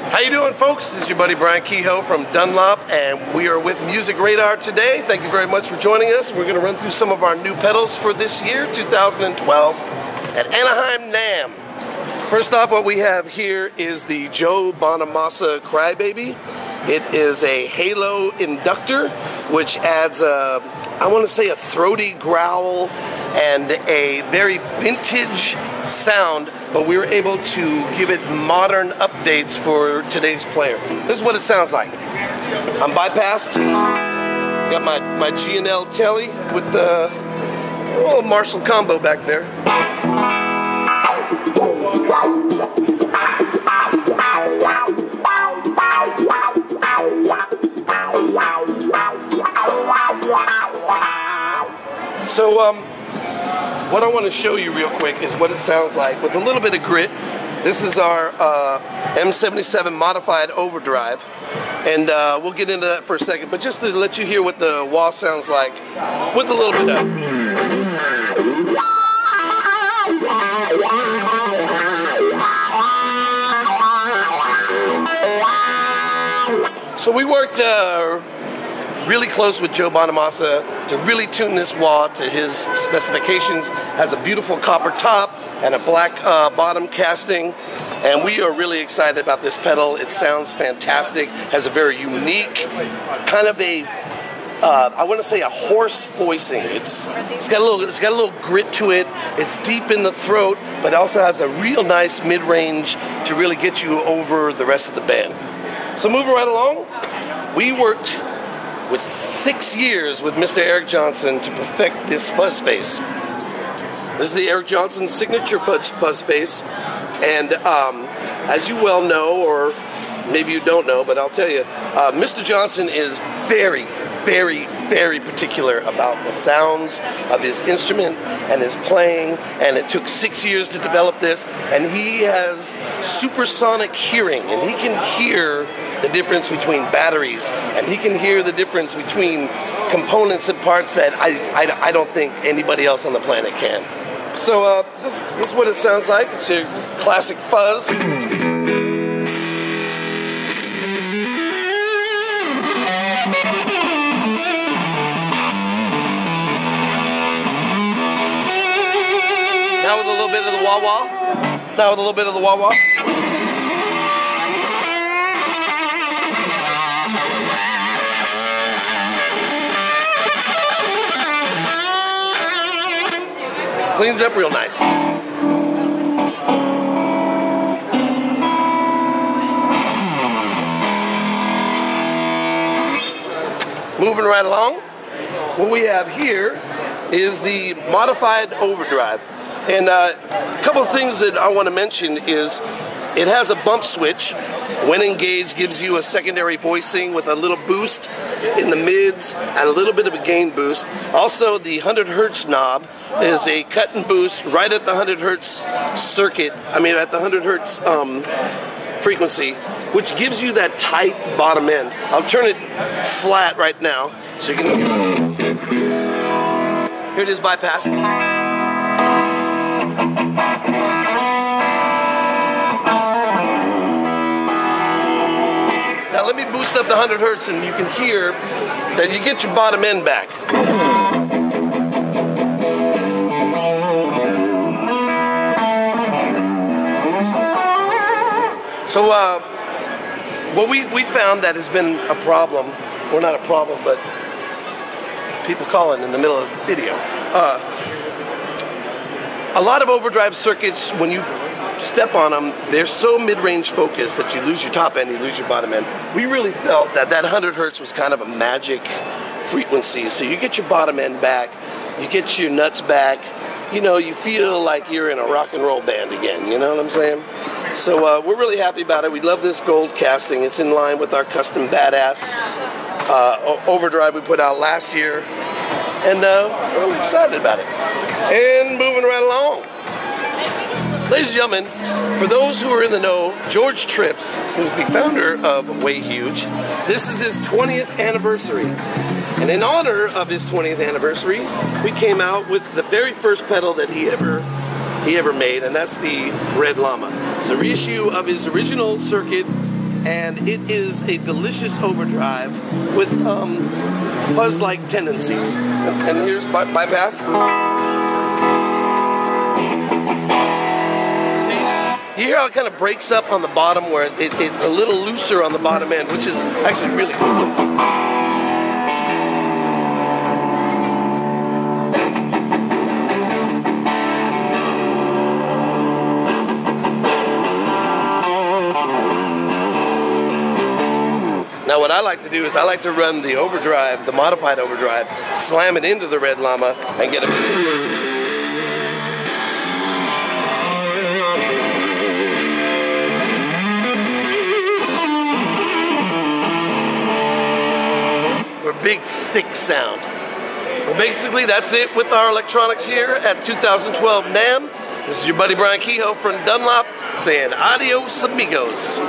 How you doing, folks? This is your buddy Brian Kehoe from Dunlop, and we are with Music Radar today. Thank you very much for joining us. We're going to run through some of our new pedals for this year, 2012, at Anaheim NAMM. First off, what we have here is the Joe Bonamassa Crybaby. It is a halo inductor, which adds a, I want to say, a throaty growl and a very vintage sound, but we were able to give it modern updates for today's player. This is what it sounds like. I'm bypassed. Got my G&L telly with the little Marshall combo back there. So, what I want to show you real quick is what it sounds like with a little bit of grit. This is our M77 modified Overdrive, and we'll get into that for a second, but just to let you hear what the wah sounds like with a little bit of. So we worked really close with Joe Bonamassa to really tune this wah to his specifications. Has a beautiful copper top and a black bottom casting, and we are really excited about this pedal. It sounds fantastic. Has a very unique kind of a I want to say a hoarse voicing. It's got a little grit to it. It's deep in the throat, but also has a real nice mid-range to really get you over the rest of the band. So moving right along, we worked with 6 years with Mr. Eric Johnson to perfect this fuzz face. This is the Eric Johnson signature fuzz face, and as you well know, or maybe you don't know, but I'll tell you, Mr. Johnson is very, very, very particular about the sounds of his instrument and his playing, and it took 6 years to develop this, and he has supersonic hearing, and he can hear the difference between batteries, and he can hear the difference between components and parts that I don't think anybody else on the planet can. So this is what it sounds like. It's your classic fuzz. Now with a little bit of the wah-wah. Now with a little bit of the wah-wah. Cleans up real nice. Moving right along, what we have here is the modified Overdrive. And a couple of things that I want to mention is it has a bump switch. When engaged, gives you a secondary voicing with a little boost in the mids and a little bit of a gain boost. Also, the 100 hertz knob is a cut and boost right at the 100 hertz circuit. I mean, at the 100 hertz frequency, which gives you that tight bottom end. I'll turn it flat right now, so you can. Here it is, bypassed. Now let me boost up the 100 hertz and you can hear that you get your bottom end back. So what we found that has been a problem, or not a problem, but people calling in the middle of the video. A lot of overdrive circuits, when you step on them, they're so mid-range focused that you lose your top end, you lose your bottom end. We really felt that 100 hertz was kind of a magic frequency. So you get your bottom end back, you get your nuts back, you know, you feel like you're in a rock and roll band again, you know what I'm saying? So we're really happy about it. We love this gold casting. It's in line with our custom badass Overdrive we put out last year. And we're really excited about it. And moving right along. Ladies and gentlemen, for those who are in the know, George Trips, who's the founder of Way Huge, this is his 20th anniversary. And in honor of his 20th anniversary, we came out with the very first pedal that he ever made, and that's the Red Llama. It's a reissue of his original circuit and it is a delicious overdrive with fuzz-like tendencies. And here's bypass. See, you hear how it kind of breaks up on the bottom, where it's a little looser on the bottom end, which is actually really cool. Now what I like to do is I like to run the overdrive, the modified overdrive, slam it into the red Llama and get a... for a big, thick sound. Well, basically that's it with our electronics here at 2012 NAMM. This is your buddy Brian Kehoe from Dunlop saying adios amigos.